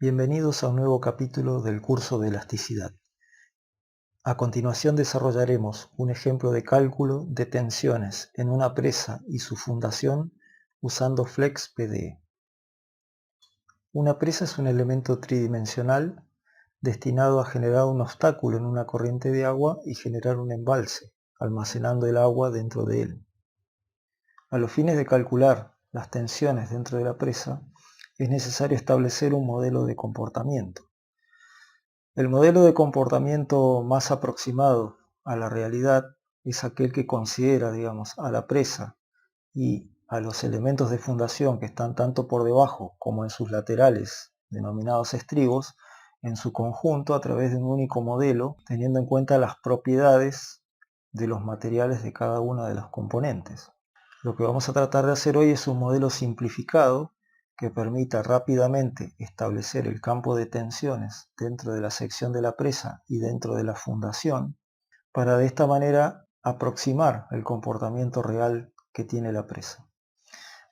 Bienvenidos a un nuevo capítulo del curso de elasticidad. A continuación desarrollaremos un ejemplo de cálculo de tensiones en una presa y su fundación usando FlexPDE. Una presa es un elemento tridimensional destinado a generar un obstáculo en una corriente de agua y generar un embalse, almacenando el agua dentro de él. A los fines de calcular las tensiones dentro de la presa, es necesario establecer un modelo de comportamiento. El modelo de comportamiento más aproximado a la realidad es aquel que considera, a la presa y a los elementos de fundación que están tanto por debajo como en sus laterales, denominados estribos, en su conjunto a través de un único modelo, teniendo en cuenta las propiedades de los materiales de cada una de las componentes. Lo que vamos a tratar de hacer hoy es un modelo simplificado que permita rápidamente establecer el campo de tensiones dentro de la sección de la presa y dentro de la fundación, para de esta manera aproximar el comportamiento real que tiene la presa.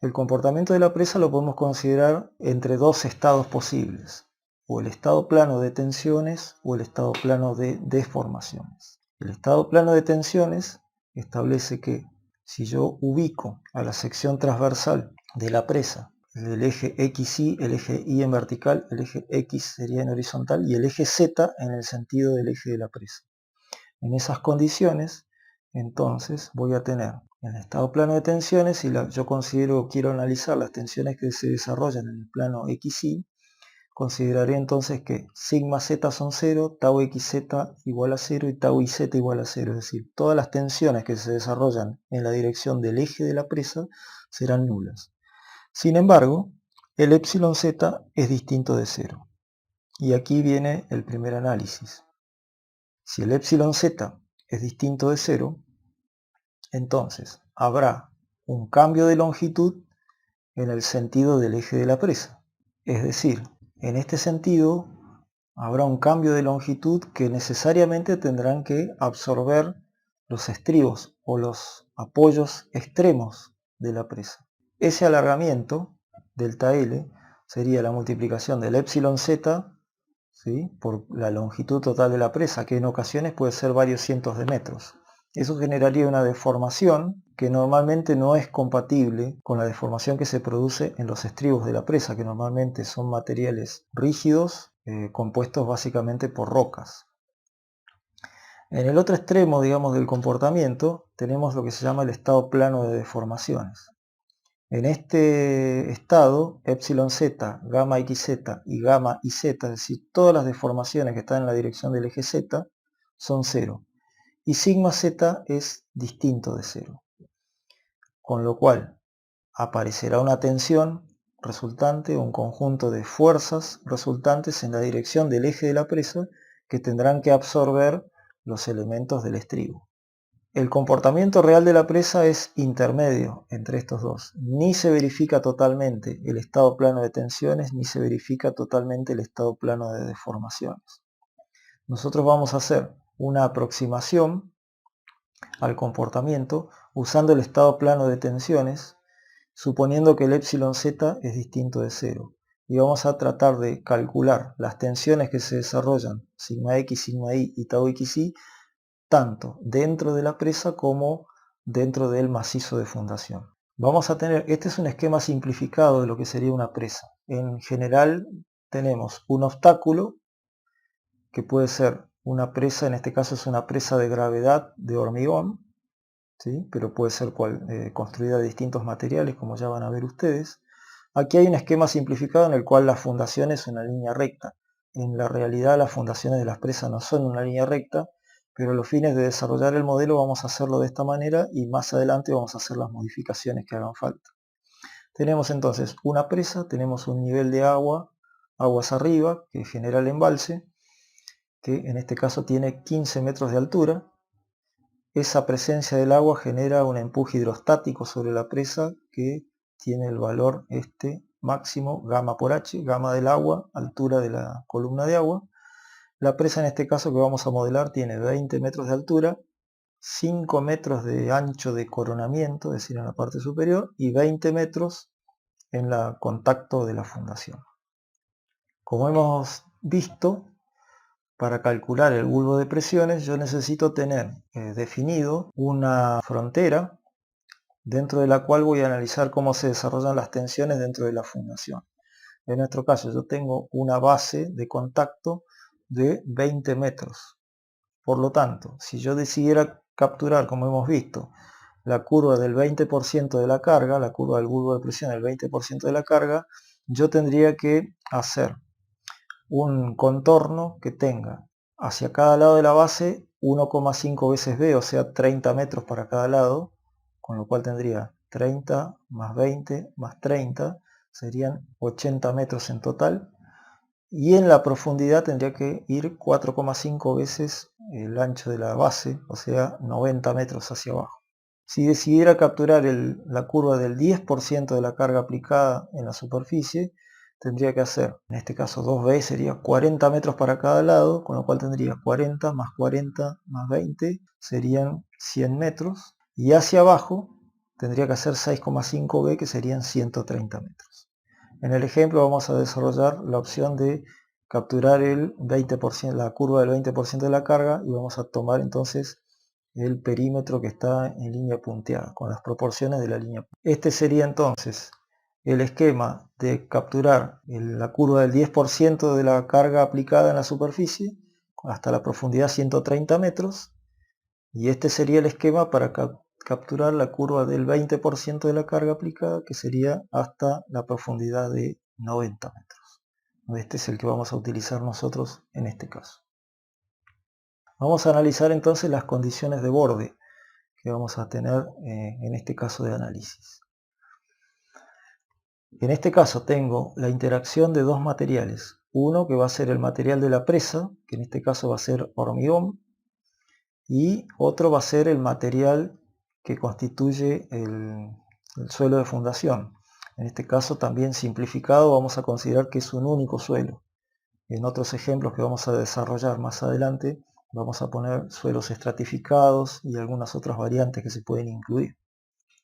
El comportamiento de la presa lo podemos considerar entre dos estados posibles, o el estado plano de tensiones o el estado plano de deformaciones. El estado plano de tensiones establece que si yo ubico a la sección transversal de la presa, el eje XY, el eje Y en vertical, el eje X sería en horizontal y el eje Z en el sentido del eje de la presa. En esas condiciones, entonces voy a tener en el estado plano de tensiones, si yo quiero analizar las tensiones que se desarrollan en el plano XY, consideraré entonces que sigma z son 0, tau xz igual a 0 y tau iz igual a 0, es decir, todas las tensiones que se desarrollan en la dirección del eje de la presa serán nulas. Sin embargo, el epsilon z es distinto de 0. Y aquí viene el primer análisis. Si el epsilon z es distinto de 0, entonces habrá un cambio de longitud en el sentido del eje de la presa. Es decir, en este sentido habrá un cambio de longitud que necesariamente tendrán que absorber los estribos o los apoyos extremos de la presa. Ese alargamiento, delta L, sería la multiplicación del epsilon z, ¿sí?, por la longitud total de la presa, que en ocasiones puede ser varios cientos de metros. Eso generaría una deformación que normalmente no es compatible con la deformación que se produce en los estribos de la presa, que normalmente son materiales rígidos, compuestos básicamente por rocas. En el otro extremo, del comportamiento, tenemos lo que se llama el estado plano de deformaciones. En este estado, epsilon z, gamma xz y gamma iz, es decir, todas las deformaciones que están en la dirección del eje z, son 0. Y sigma z es distinto de 0. Con lo cual, aparecerá una tensión resultante, un conjunto de fuerzas resultantes en la dirección del eje de la presa que tendrán que absorber los elementos del estribo. El comportamiento real de la presa es intermedio entre estos dos. Ni se verifica totalmente el estado plano de tensiones, ni se verifica totalmente el estado plano de deformaciones. Nosotros vamos a hacer una aproximación al comportamiento usando el estado plano de tensiones, suponiendo que el epsilon z es distinto de 0. Y vamos a tratar de calcular las tensiones que se desarrollan, sigma x, sigma y y tau xy, tanto dentro de la presa como dentro del macizo de fundación. Vamos a tener, este es un esquema simplificado de lo que sería una presa. En general tenemos un obstáculo que puede ser una presa, en este caso es una presa de gravedad de hormigón, ¿sí?, pero puede ser construida de distintos materiales, como ya van a ver ustedes. Aquí hay un esquema simplificado en el cual la fundación es una línea recta. En la realidad las fundaciones de las presas no son una línea recta, pero a los fines de desarrollar el modelo vamos a hacerlo de esta manera y más adelante vamos a hacer las modificaciones que hagan falta. Tenemos entonces una presa, tenemos un nivel de agua, aguas arriba, que genera el embalse, que en este caso tiene 15 metros de altura. Esa presencia del agua genera un empuje hidrostático sobre la presa que tiene el valor máximo, gamma por h, gamma del agua, altura de la columna de agua. La presa en este caso que vamos a modelar tiene 20 metros de altura, 5 metros de ancho de coronamiento, es decir, en la parte superior, y 20 metros en el contacto de la fundación. Como hemos visto, para calcular el bulbo de presiones yo necesito tener definido una frontera dentro de la cual voy a analizar cómo se desarrollan las tensiones dentro de la fundación. En nuestro caso yo tengo una base de contacto de 20 metros. Por lo tanto, si yo decidiera capturar, como hemos visto, la curva del 20% de la carga, la curva del bulbo de presión del 20% de la carga, yo tendría que hacer un contorno que tenga hacia cada lado de la base 1,5 veces B, o sea 30 metros para cada lado, con lo cual tendría 30 más 20 más 30, serían 80 metros en total, y en la profundidad tendría que ir 4,5 veces el ancho de la base, o sea 90 metros hacia abajo. Si decidiera capturar la curva del 10% de la carga aplicada en la superficie, tendría que hacer, en este caso 2B, sería 40 metros para cada lado, con lo cual tendría 40 más 40 más 20, serían 100 metros, y hacia abajo tendría que hacer 6,5B, que serían 130 metros. En el ejemplo vamos a desarrollar la opción de capturar el 20%, la curva del 20% de la carga, y vamos a tomar entonces el perímetro que está en línea punteada, con las proporciones de la línea. Este sería entonces el esquema de capturar la curva del 10% de la carga aplicada en la superficie hasta la profundidad 130 metros, y este sería el esquema para capturar la curva del 20% de la carga aplicada, que sería hasta la profundidad de 90 metros. Este es el que vamos a utilizar nosotros en este caso. Vamos a analizar entonces las condiciones de borde que vamos a tener en este caso de análisis. En este caso tengo la interacción de dos materiales. Uno que va a ser el material de la presa, que en este caso va a ser hormigón, y otro va a ser el material que constituye el suelo de fundación. En este caso también simplificado vamos a considerar que es un único suelo. En otros ejemplos que vamos a desarrollar más adelante vamos a poner suelos estratificados y algunas otras variantes que se pueden incluir.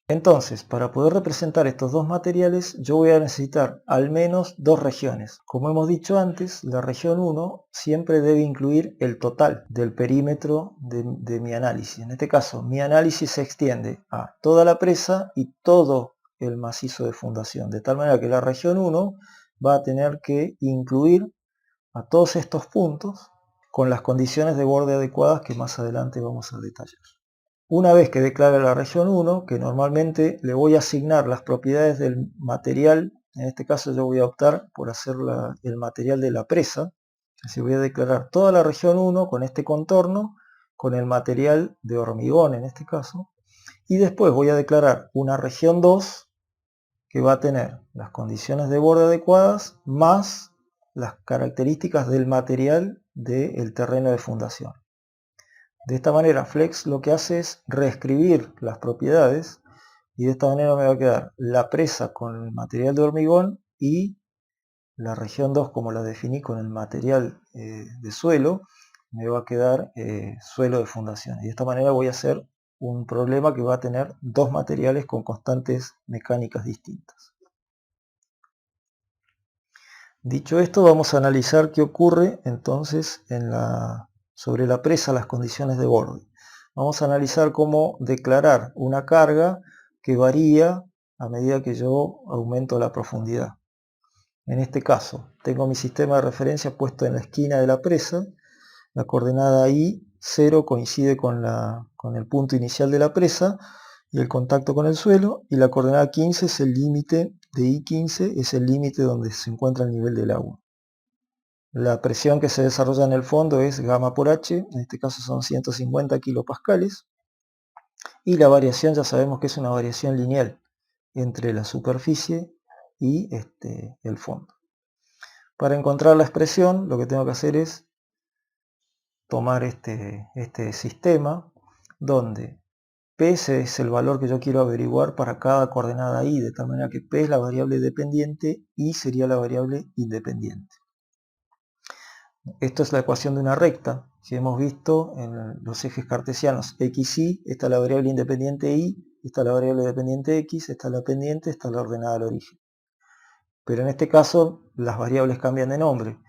Entonces, para poder representar estos dos materiales, yo voy a necesitar al menos dos regiones. Como hemos dicho antes, la región 1 siempre debe incluir el total del perímetro de mi análisis. En este caso, mi análisis se extiende a toda la presa y todo el macizo de fundación, de tal manera que la región 1 va a tener que incluir a todos estos puntos con las condiciones de borde adecuadas que más adelante vamos a detallar. Una vez que declare la región 1, que normalmente le voy a asignar las propiedades del material, en este caso yo voy a optar por hacer el material de la presa, así voy a declarar toda la región 1 con este contorno, con el material de hormigón en este caso, y después voy a declarar una región 2 que va a tener las condiciones de borde adecuadas más las características del material del terreno de fundación. De esta manera Flex lo que hace es reescribir las propiedades, y de esta manera me va a quedar la presa con el material de hormigón y la región 2, como la definí con el material de suelo, me va a quedar suelo de fundación. Y de esta manera voy a hacer un problema que va a tener dos materiales con constantes mecánicas distintas. Dicho esto, vamos a analizar qué ocurre entonces sobre la presa, las condiciones de borde. Vamos a analizar cómo declarar una carga que varía a medida que yo aumento la profundidad. En este caso, tengo mi sistema de referencia puesto en la esquina de la presa. La coordenada I0 coincide con el punto inicial de la presa y el contacto con el suelo, y la coordenada 15 es el límite de I15, es el límite donde se encuentra el nivel del agua. La presión que se desarrolla en el fondo es gamma por H, en este caso son 150 kilopascales, y la variación ya sabemos que es una variación lineal entre la superficie y el fondo. Para encontrar la expresión lo que tengo que hacer es tomar este sistema donde P es el valor que yo quiero averiguar para cada coordenada I, de tal manera que P es la variable dependiente, I sería la variable independiente. Esto es la ecuación de una recta que hemos visto en los ejes cartesianos x, y, esta es la variable independiente y, esta es la variable dependiente x, esta es la pendiente, esta es la ordenada al origen. Pero en este caso las variables cambian de nombre,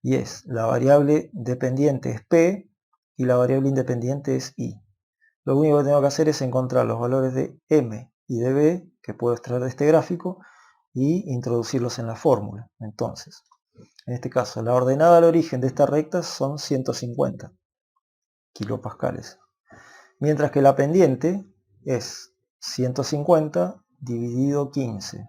y es la variable dependiente es P y la variable independiente es I. Lo único que tengo que hacer es encontrar los valores de M y de B que puedo extraer de este gráfico y introducirlos en la fórmula. Entonces, en este caso, la ordenada al origen de esta recta son 150 kilopascales, mientras que la pendiente es 150 dividido 15,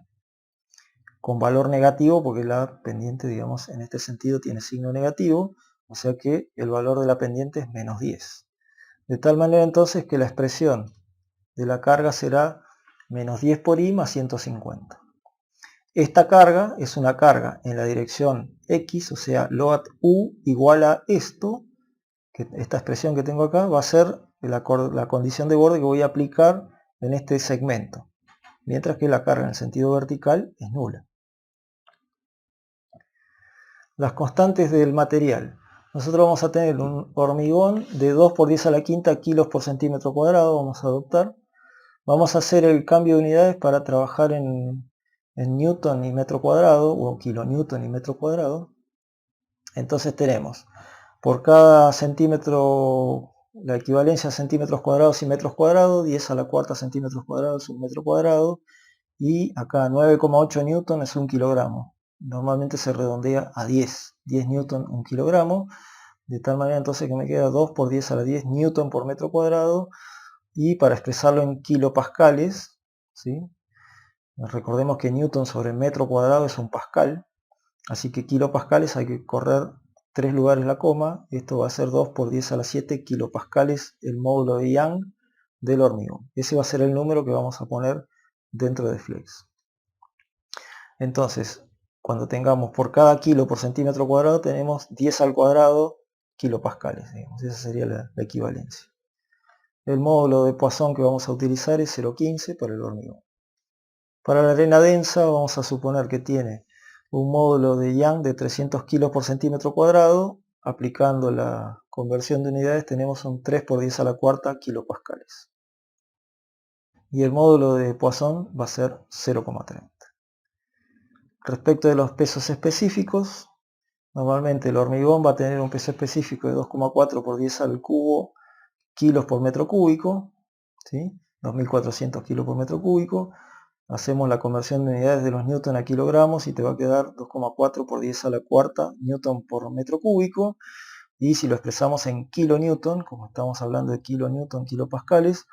con valor negativo porque la pendiente, digamos, en este sentido tiene signo negativo, o sea que el valor de la pendiente es menos 10. De tal manera entonces que la expresión de la carga será menos 10 por I más 150. Esta carga es una carga en la dirección X, o sea, load U igual a esto, que esta expresión que tengo acá va a ser la condición de borde que voy a aplicar en este segmento, mientras que la carga en el sentido vertical es nula. Las constantes del material. Nosotros vamos a tener un hormigón de 2 por 10 a la quinta kilos por centímetro cuadrado, vamos a adoptar. Vamos a hacer el cambio de unidades para trabajar en newton y metro cuadrado, o kilonewton y metro cuadrado. Entonces tenemos por cada centímetro, la equivalencia a centímetros cuadrados y metros cuadrados, 10 a la cuarta centímetros cuadrados es un metro cuadrado, y acá 9,8 newton es un kilogramo. Normalmente se redondea a 10 newton un kilogramo, de tal manera entonces que me queda 2 por 10 a la 10 newton por metro cuadrado, y para expresarlo en kilopascales, ¿sí? Recordemos que newton sobre metro cuadrado es un pascal, así que kilopascales hay que correr 3 lugares la coma, esto va a ser 2 por 10 a la 7 kilopascales el módulo de Young del hormigón. Ese va a ser el número que vamos a poner dentro de Flex. Entonces, cuando tengamos por cada kilo por centímetro cuadrado, tenemos 10 al cuadrado kilopascales, digamos. Esa sería la equivalencia. El módulo de Poisson que vamos a utilizar es 0,15 para el hormigón. Para la arena densa vamos a suponer que tiene un módulo de Young de 300 kilos por centímetro cuadrado. Aplicando la conversión de unidades tenemos un 3 por 10 a la cuarta kilopascales. Y el módulo de Poisson va a ser 0,30. Respecto de los pesos específicos, normalmente el hormigón va a tener un peso específico de 2,4 por 10 al cubo kilos por metro cúbico, ¿sí? 2.400 kilos por metro cúbico. Hacemos la conversión de unidades de los newton a kilogramos y te va a quedar 2,4 por 10 a la cuarta newton por metro cúbico. Y si lo expresamos en kilonewton, como estamos hablando de kilonewton, kilopascales,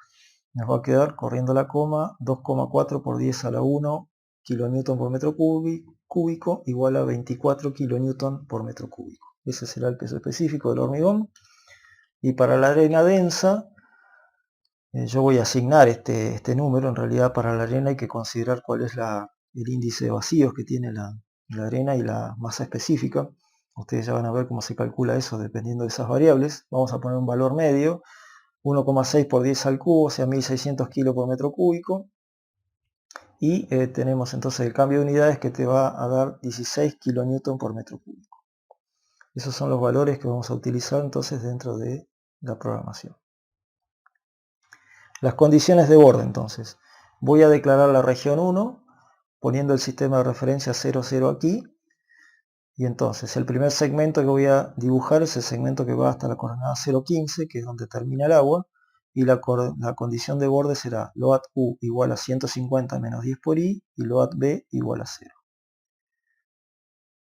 nos va a quedar, corriendo la coma, 2,4 por 10 a la 1 kilonewton por metro cúbico igual a 24 kilonewton por metro cúbico. Ese será el peso específico del hormigón. Y para la arena densa, yo voy a asignar este número. En realidad para la arena hay que considerar cuál es el índice de vacíos que tiene la arena y la masa específica. Ustedes ya van a ver cómo se calcula eso dependiendo de esas variables. Vamos a poner un valor medio, 1,6 por 10 al cubo, o sea 1600 kilos por metro cúbico. Y tenemos entonces el cambio de unidades que te va a dar 16 kilonewton por metro cúbico. Esos son los valores que vamos a utilizar entonces dentro de la programación. Las condiciones de borde entonces. Voy a declarar la región 1 poniendo el sistema de referencia 00 aquí. Y entonces el primer segmento que voy a dibujar es el segmento que va hasta la coordenada 0,15, que es donde termina el agua. Y la condición de borde será load U igual a 150 menos 10 por I y load B igual a 0.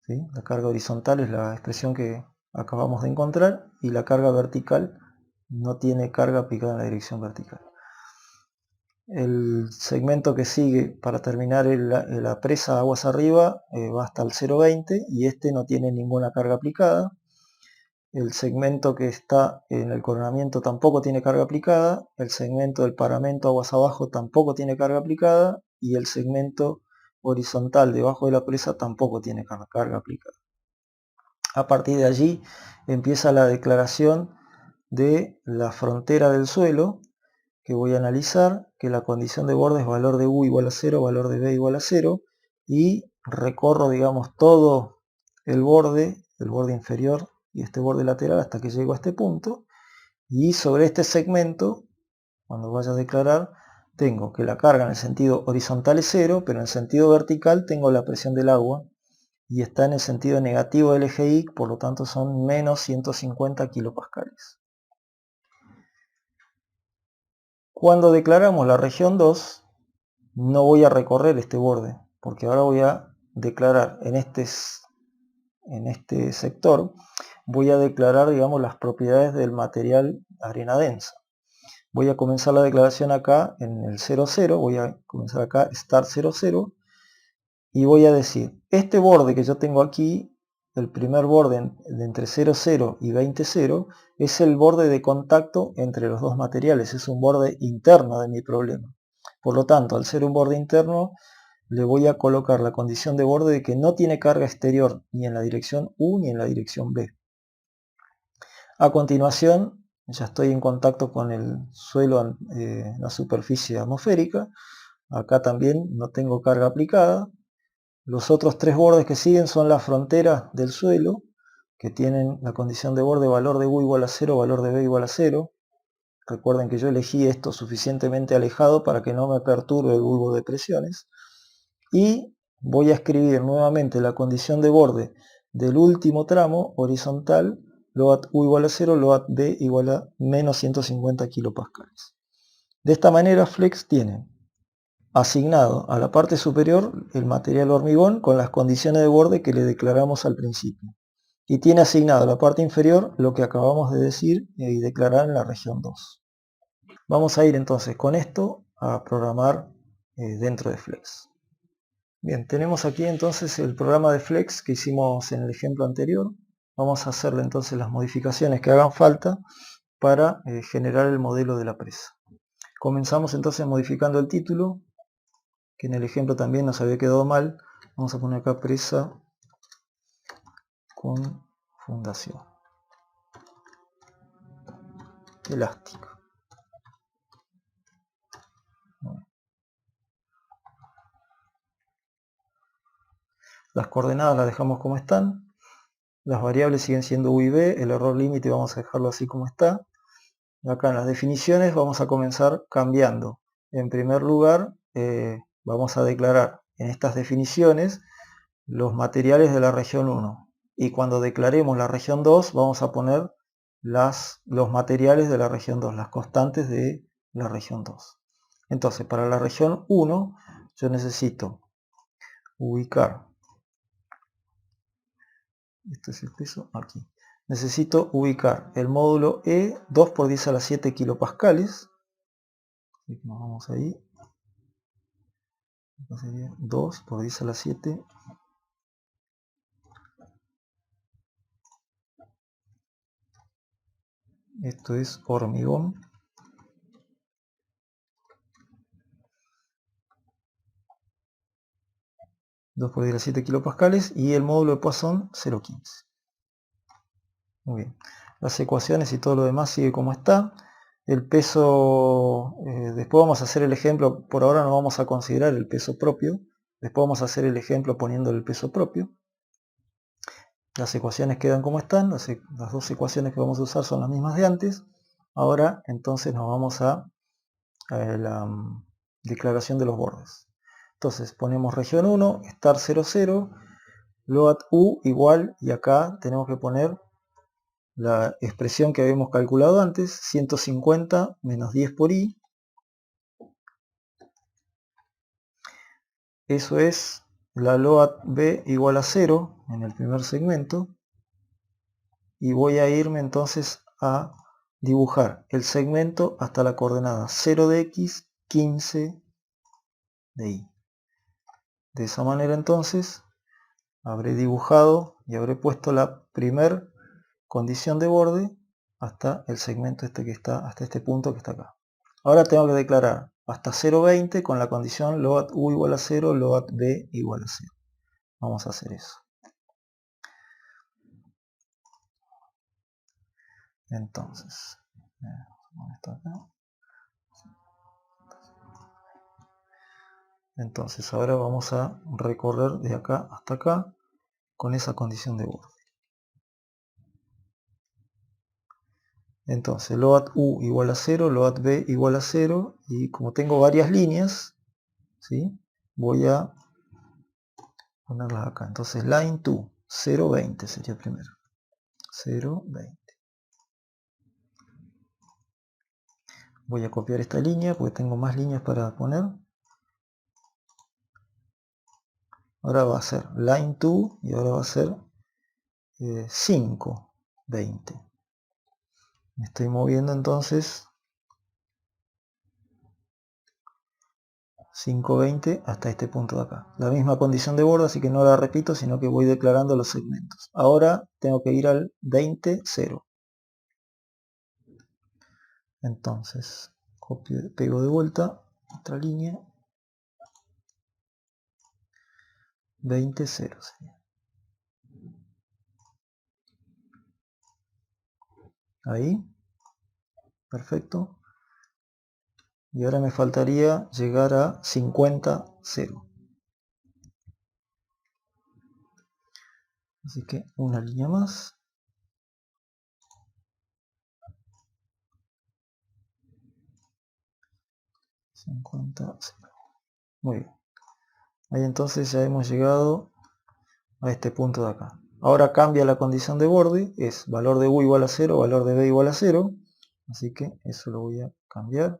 ¿Sí? La carga horizontal es la expresión que acabamos de encontrar y la carga vertical no tiene carga aplicada en la dirección vertical. El segmento que sigue para terminar la presa aguas arriba va hasta el 0,20 y este no tiene ninguna carga aplicada. El segmento que está en el coronamiento tampoco tiene carga aplicada. El segmento del paramento aguas abajo tampoco tiene carga aplicada. Y el segmento horizontal debajo de la presa tampoco tiene carga aplicada. A partir de allí empieza la declaración de la frontera del suelo, que voy a analizar, que la condición de borde es valor de U igual a 0, valor de B igual a 0, y recorro, digamos, todo el borde inferior y este borde lateral hasta que llego a este punto, y sobre este segmento, cuando vaya a declarar, tengo que la carga en el sentido horizontal es 0, pero en el sentido vertical tengo la presión del agua y está en el sentido negativo del eje Y, por lo tanto son menos 150 kilopascales. Cuando declaramos la región 2, no voy a recorrer este borde, porque ahora voy a declarar en este sector, voy a declarar, digamos, las propiedades del material arena densa. Voy a comenzar la declaración acá en el 00, voy a comenzar acá start 00, y voy a decir, este borde que yo tengo aquí, el primer borde de entre 00 y 20,0, es el borde de contacto entre los dos materiales, es un borde interno de mi problema. Por lo tanto, al ser un borde interno, le voy a colocar la condición de borde de que no tiene carga exterior ni en la dirección U ni en la dirección B. A continuación, ya estoy en contacto con el suelo, la superficie atmosférica. Acá también no tengo carga aplicada. Los otros tres bordes que siguen son la frontera del suelo, que tienen la condición de borde valor de U igual a 0, valor de B igual a 0. Recuerden que yo elegí esto suficientemente alejado para que no me perturbe el bulbo de presiones. Y voy a escribir nuevamente la condición de borde del último tramo horizontal, LOAT U igual a 0, LOAT B igual a menos 150 kilopascales. De esta manera Flex tiene asignado a la parte superior el material hormigón con las condiciones de borde que le declaramos al principio. Y tiene asignado a la parte inferior lo que acabamos de decir y declarar en la región 2. Vamos a ir entonces con esto a programar dentro de Flex. Bien, tenemos aquí entonces el programa de Flex que hicimos en el ejemplo anterior. Vamos a hacerle entonces las modificaciones que hagan falta para generar el modelo de la presa. Comenzamos entonces modificando el título, que en el ejemplo también nos había quedado mal. Vamos a poner acá presa con fundación elástica. Las coordenadas las dejamos como están. Las variables siguen siendo U y B. El error límite vamos a dejarlo así como está. Acá en las definiciones vamos a comenzar cambiando. En primer lugar, vamos a declarar en estas definiciones los materiales de la región 1. Y cuando declaremos la región 2, vamos a poner los materiales de la región 2, las constantes de la región 2. Entonces, para la región 1, yo necesito ubicar, este es el peso, aquí. Necesito ubicar el módulo E, 2 por 10 a la 7 kilopascales. Así que nos vamos ahí. Acá sería 2 por 10 a la 7. Esto es hormigón. Dos por 10 a la 7 kilopascales y el módulo de Poisson 0,15. Muy bien. Las ecuaciones y todo lo demás sigue como está. El peso, después vamos a hacer el ejemplo, por ahora no vamos a considerar el peso propio. Después vamos a hacer el ejemplo poniendo el peso propio. Las ecuaciones quedan como están, las dos ecuaciones que vamos a usar son las mismas de antes. Ahora entonces nos vamos a la declaración de los bordes. Entonces ponemos región 1, start 00, LOAT U igual, y acá tenemos que poner la expresión que habíamos calculado antes, 150 menos 10 por I. Eso es la LOAT B igual a 0 en el primer segmento. Y voy a irme entonces a dibujar el segmento hasta la coordenada 0 de X, 15 de Y. De esa manera entonces habré dibujado y habré puesto la primer condición de borde hasta el segmento este que está, hasta este punto que está acá. Ahora tengo que declarar hasta 0,20 con la condición LOAT U igual a 0, LOAT B igual a 0. Vamos a hacer eso. Entonces, esto acá. Entonces ahora vamos a recorrer de acá hasta acá con esa condición de borde. Entonces LOAT U igual a 0, LOAT B igual a 0, y como tengo varias líneas, ¿sí? Voy a ponerlas acá. Entonces line to 0,20 sería primero. 0,20. Voy a copiar esta línea porque tengo más líneas para poner. Ahora va a ser line to y ahora va a ser 5,20. Me estoy moviendo entonces 5,20 hasta este punto de acá. La misma condición de borde, así que no la repito, sino que voy declarando los segmentos. Ahora tengo que ir al 20, 0. Entonces, copio, pego de vuelta otra línea. 20, 0 sería. Ahí. Perfecto. Y ahora me faltaría llegar a 50, 0. Así que una línea más. 50, 0. Muy bien. Ahí entonces ya hemos llegado a este punto de acá. Ahora cambia la condición de borde, es valor de u igual a 0, valor de b igual a 0. Así que eso lo voy a cambiar.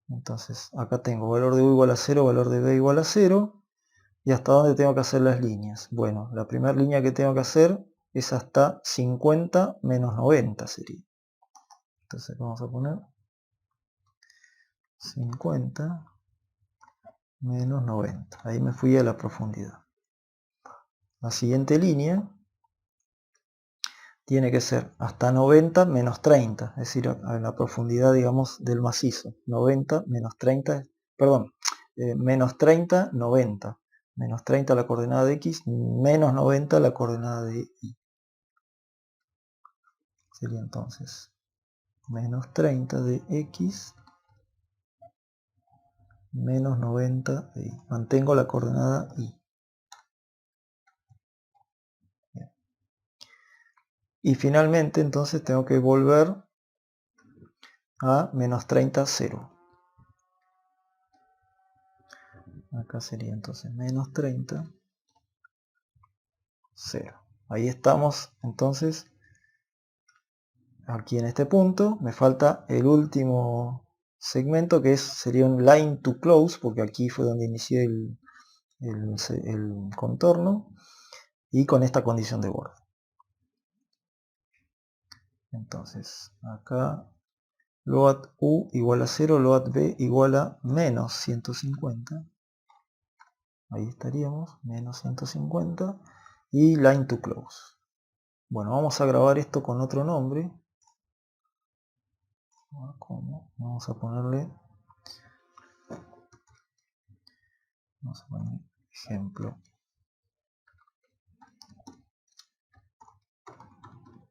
Entonces acá tengo valor de u igual a 0, valor de b igual a 0. ¿Y hasta dónde tengo que hacer las líneas? Bueno, la primera línea que tengo que hacer es hasta 50 menos 90 sería. Entonces vamos a poner 50 menos 90. Ahí me fui a la profundidad. La siguiente línea tiene que ser hasta 90 menos 30, es decir, a la profundidad, digamos, del macizo. 90 menos 30, perdón, menos 30, 90. Menos 30 la coordenada de x, menos 90 la coordenada de y. Sería entonces menos 30 de x menos 90 de y. Mantengo la coordenada y. Bien. Y finalmente entonces tengo que volver a menos 30, 0. Acá sería entonces menos 30, 0. Ahí estamos entonces aquí en este punto. Me falta el último segmento que sería un line to close, porque aquí fue donde inicié el contorno, y con esta condición de borde. Entonces acá load u igual a 0, load b igual a menos 150. Ahí estaríamos, menos 150. Y line to close. Bueno, vamos a grabar esto con otro nombre. ¿Cómo? Vamos a ponerle, vamos a poner ejemplo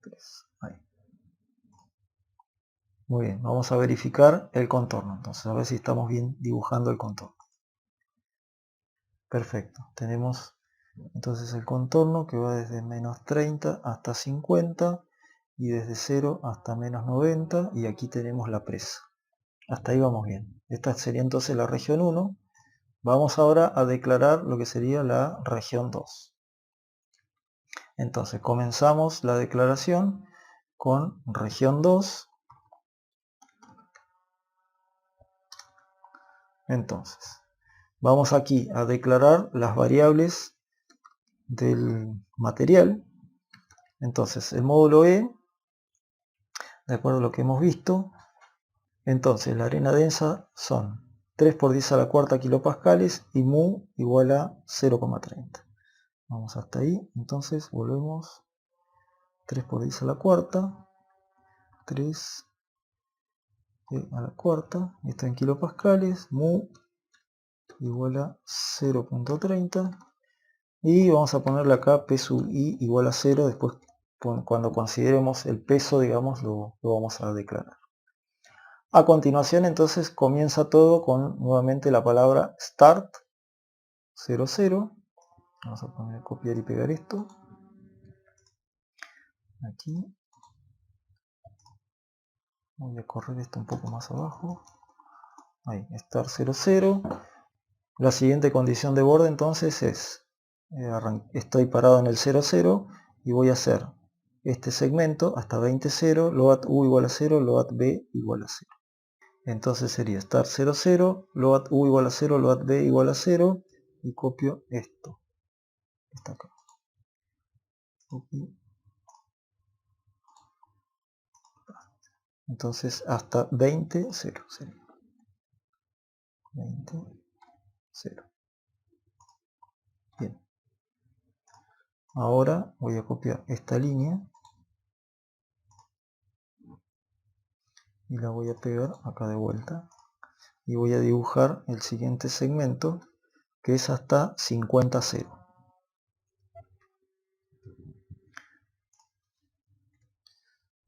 3. Ahí. Muy bien, vamos a verificar el contorno. Entonces, a ver si estamos bien dibujando el contorno. Perfecto. Tenemos entonces el contorno que va desde menos 30 hasta 50 y desde 0 hasta menos 90, y aquí tenemos la presa. Hasta ahí vamos bien. Esta sería entonces la región 1. Vamos ahora a declarar lo que sería la región 2. Entonces comenzamos la declaración con región 2. Entonces vamos aquí a declarar las variables del material. Entonces el módulo E, de acuerdo a lo que hemos visto, entonces la arena densa son 3 por 10 a la cuarta kilopascales y mu igual a 0,30. Vamos hasta ahí. Entonces volvemos. 3 por 10 a la cuarta. 3 a la cuarta. Esto en kilopascales. Mu igual a 0,30. Y vamos a ponerle acá P sub i igual a 0. Después, cuando consideremos el peso, digamos, lo vamos a declarar. A continuación, entonces, comienza todo con nuevamente la palabra start 00. Vamos a poner copiar y pegar esto. Aquí. Voy a correr esto un poco más abajo. Ahí, start 00. La siguiente condición de borde entonces es estoy parado en el 0, 0 y voy a hacer este segmento hasta 20, 0, load u igual a 0, load b igual a 0. Entonces sería start 0, 0, load u igual a 0, load b igual a 0 y copio esto. Está acá. Copy. Entonces hasta 20, 0 sería. 20, 0. Bien. Ahora voy a copiar esta línea y la voy a pegar acá de vuelta. Y voy a dibujar el siguiente segmento, que es hasta 50, 0.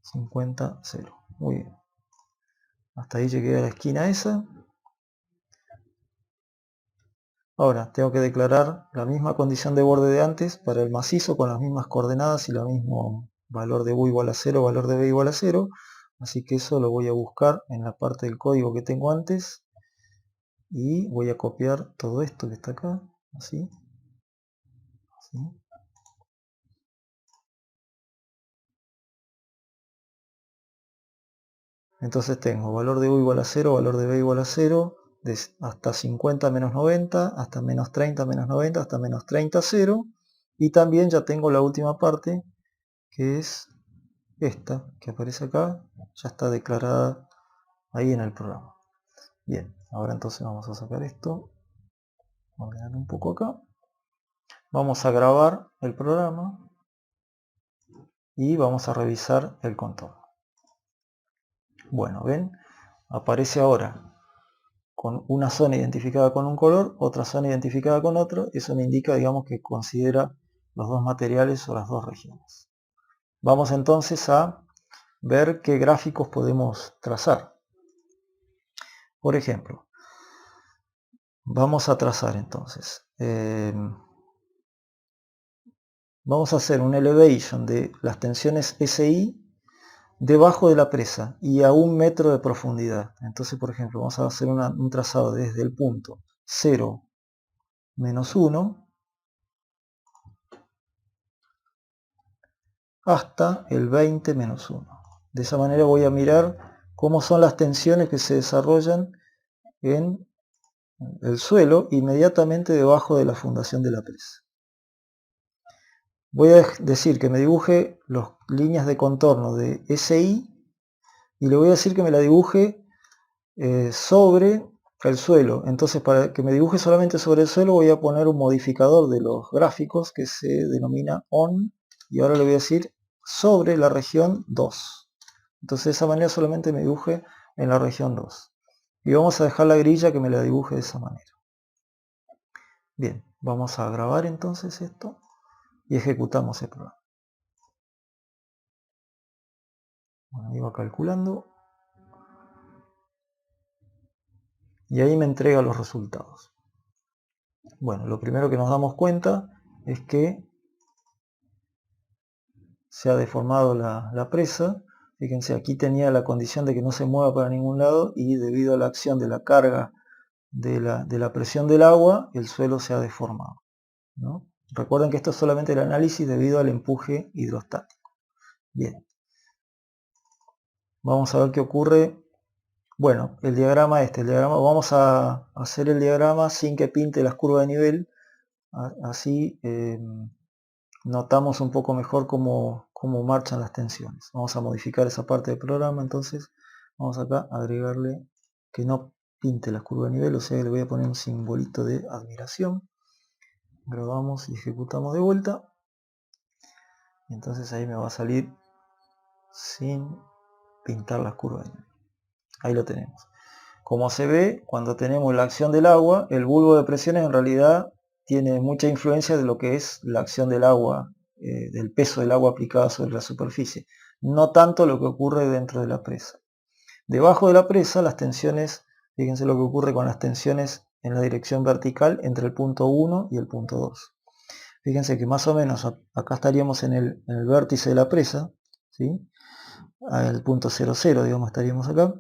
50, 0. Muy bien. Hasta ahí llegué a la esquina esa. Ahora tengo que declarar la misma condición de borde de antes para el macizo con las mismas coordenadas y lo mismo valor de u igual a 0, valor de b igual a 0. Así que eso lo voy a buscar en la parte del código que tengo antes. Y voy a copiar todo esto que está acá. Así. Así. Entonces tengo valor de u igual a 0, valor de b igual a 0, hasta 50 menos 90, hasta menos 30 menos 90, hasta menos 30, 0. Y también ya tengo la última parte, que es esta, que aparece acá, ya está declarada ahí en el programa. Bien, ahora entonces vamos a sacar esto, ordenar un poco acá. Vamos a grabar el programa y vamos a revisar el contorno. Bueno, ven, aparece ahora con una zona identificada con un color, otra zona identificada con otro. Eso me indica, digamos, que considera los dos materiales o las dos regiones. Vamos entonces a ver qué gráficos podemos trazar. Por ejemplo, vamos a trazar entonces. Vamos a hacer un elevation de las tensiones SI debajo de la presa y a 1 metro de profundidad. Entonces, por ejemplo, vamos a hacer un trazado desde el punto 0, menos 1 hasta el 20 menos 1. De esa manera voy a mirar cómo son las tensiones que se desarrollan en el suelo inmediatamente debajo de la fundación de la presa. Voy a decir que me dibuje las líneas de contorno de SI y le voy a decir que me la dibuje sobre el suelo. Entonces, para que me dibuje solamente sobre el suelo, voy a poner un modificador de los gráficos que se denomina on, y ahora le voy a decir sobre la región 2. Entonces de esa manera solamente me dibuje en la región 2. Y vamos a dejar la grilla que me la dibuje de esa manera. Bien, vamos a grabar entonces esto y ejecutamos el programa. Bueno, iba calculando y ahí me entrega los resultados. Bueno, lo primero que nos damos cuenta es que se ha deformado la presa. Fíjense, aquí tenía la condición de que no se mueva para ningún lado y debido a la acción de la carga de la presión del agua, el suelo se ha deformado, ¿no? Recuerden que esto es solamente el análisis debido al empuje hidrostático. Bien, vamos a ver qué ocurre. Bueno, el diagrama vamos a hacer el diagrama sin que pinte las curvas de nivel, así notamos un poco mejor cómo marchan las tensiones. Vamos a modificar esa parte del programa, entonces vamos acá a agregarle que no pinte la curva de nivel, o sea, le voy a poner un simbolito de admiración. Grabamos y ejecutamos de vuelta. Y entonces ahí me va a salir sin pintar las curvas de nivel. Ahí lo tenemos. Como se ve, cuando tenemos la acción del agua, el bulbo de presiones en realidad tiene mucha influencia de lo que es la acción del agua, del peso del agua aplicada sobre la superficie, no tanto lo que ocurre dentro de la presa. Debajo de la presa las tensiones, fíjense lo que ocurre con las tensiones en la dirección vertical entre el punto 1 y el punto 2. Fíjense que más o menos acá estaríamos en el vértice de la presa, ¿sí? Al punto 0, 0, digamos, estaríamos acá.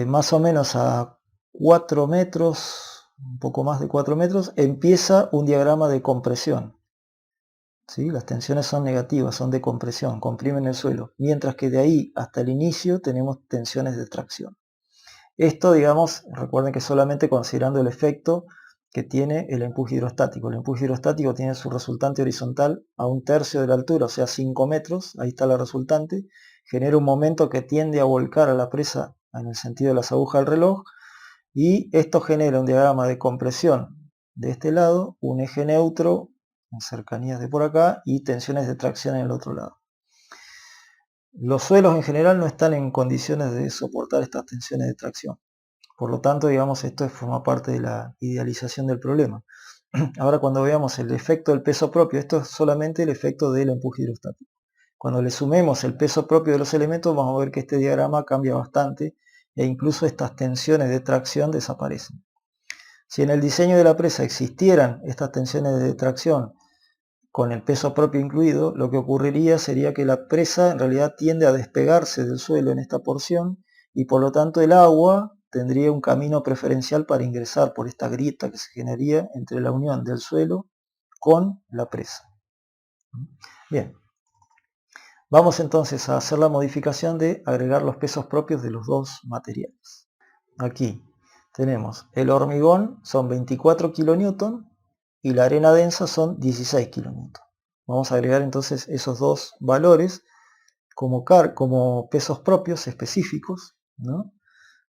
Más o menos a 4 metros un poco más de 4 metros, empieza un diagrama de compresión. ¿Sí? Las tensiones son negativas, son de compresión, comprimen el suelo, mientras que de ahí hasta el inicio tenemos tensiones de tracción. Esto, digamos, recuerden que solamente considerando el efecto que tiene el empuje hidrostático. El empuje hidrostático tiene su resultante horizontal a 1/3 de la altura, o sea 5 metros, ahí está la resultante, genera un momento que tiende a volcar a la presa en el sentido de las agujas del reloj, y esto genera un diagrama de compresión de este lado, un eje neutro en cercanías de por acá y tensiones de tracción en el otro lado. Los suelos en general no están en condiciones de soportar estas tensiones de tracción. Por lo tanto, digamos, esto forma parte de la idealización del problema. Ahora, cuando veamos el efecto del peso propio, esto es solamente el efecto del empuje hidrostático. Cuando le sumemos el peso propio de los elementos, vamos a ver que este diagrama cambia bastante e incluso estas tensiones de tracción desaparecen. Si en el diseño de la presa existieran estas tensiones de tracción con el peso propio incluido, lo que ocurriría sería que la presa en realidad tiende a despegarse del suelo en esta porción y por lo tanto el agua tendría un camino preferencial para ingresar por esta grieta que se generaría entre la unión del suelo con la presa. Bien, vamos entonces a hacer la modificación de agregar los pesos propios de los dos materiales. Aquí tenemos el hormigón, son 24 kN, y la arena densa son 16 kN. Vamos a agregar entonces esos dos valores como pesos propios específicos, ¿no?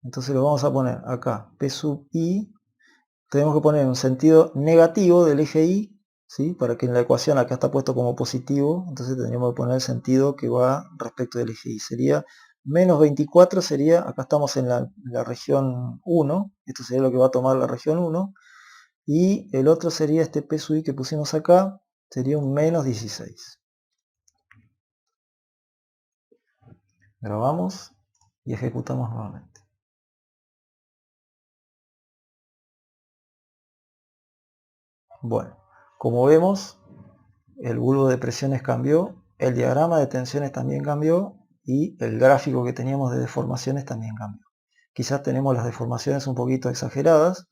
Entonces lo vamos a poner acá, P sub I, tenemos que poner un sentido negativo del eje Y, ¿sí? Para que en la ecuación acá está puesto como positivo, entonces tendríamos que poner el sentido que va respecto del eje Y. Sería menos 24, sería, acá estamos en la región 1, esto sería lo que va a tomar la región 1, y el otro sería este P sub I que pusimos acá, sería un menos 16. Grabamos y ejecutamos nuevamente. Bueno, como vemos, el bulbo de presiones cambió, el diagrama de tensiones también cambió y el gráfico que teníamos de deformaciones también cambió. Quizás tenemos las deformaciones un poquito exageradas.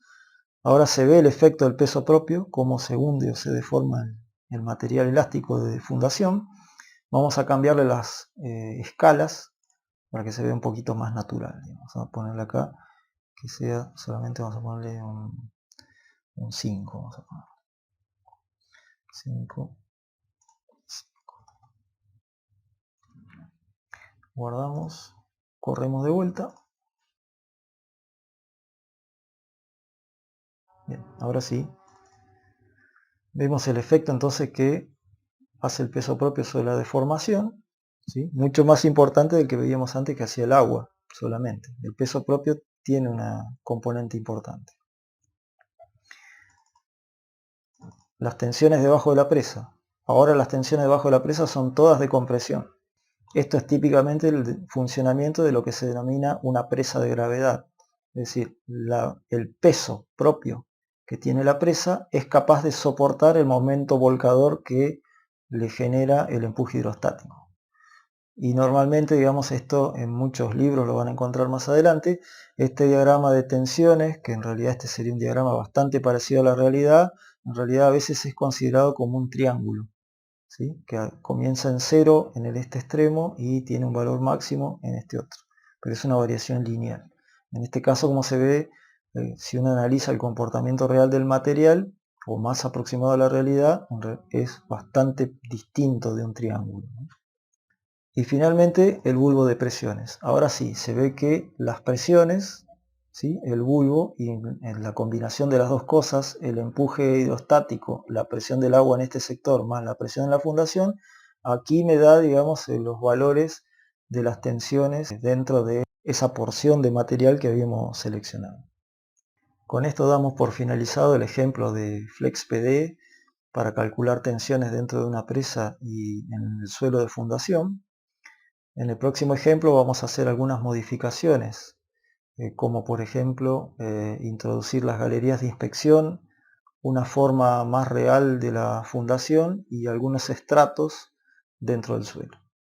Ahora se ve el efecto del peso propio, cómo se hunde o se deforma el material elástico de fundación. Vamos a cambiarle las escalas para que se vea un poquito más natural. Vamos a ponerle acá que sea, solamente vamos a ponerle un 5. Vamos a poner 5. Guardamos, corremos de vuelta. Bien, ahora sí. Vemos el efecto entonces que hace el peso propio sobre la deformación, ¿sí? Mucho más importante del que veíamos antes que hacía el agua solamente. El peso propio tiene una componente importante. Las tensiones debajo de la presa. Ahora las tensiones debajo de la presa son todas de compresión. Esto es típicamente el funcionamiento de lo que se denomina una presa de gravedad. Es decir, el peso propio que tiene la presa es capaz de soportar el momento volcador que le genera el empuje hidrostático. Y normalmente, digamos, esto en muchos libros lo van a encontrar más adelante, este diagrama de tensiones, que en realidad este sería un diagrama bastante parecido a la realidad, en realidad a veces es considerado como un triángulo, ¿sí? Que comienza en 0 en este extremo y tiene un valor máximo en este otro, pero es una variación lineal. En este caso, como se ve, si uno analiza el comportamiento real del material, o más aproximado a la realidad, es bastante distinto de un triángulo, ¿no? Y finalmente el bulbo de presiones. Ahora sí, se ve que las presiones, ¿sí? El bulbo y en la combinación de las dos cosas, el empuje hidrostático, la presión del agua en este sector más la presión en la fundación, aquí me da, digamos, los valores de las tensiones dentro de esa porción de material que habíamos seleccionado. Con esto damos por finalizado el ejemplo de FlexPD para calcular tensiones dentro de una presa y en el suelo de fundación. En el próximo ejemplo vamos a hacer algunas modificaciones, como por ejemplo introducir las galerías de inspección, una forma más real de la fundación y algunos estratos dentro del suelo.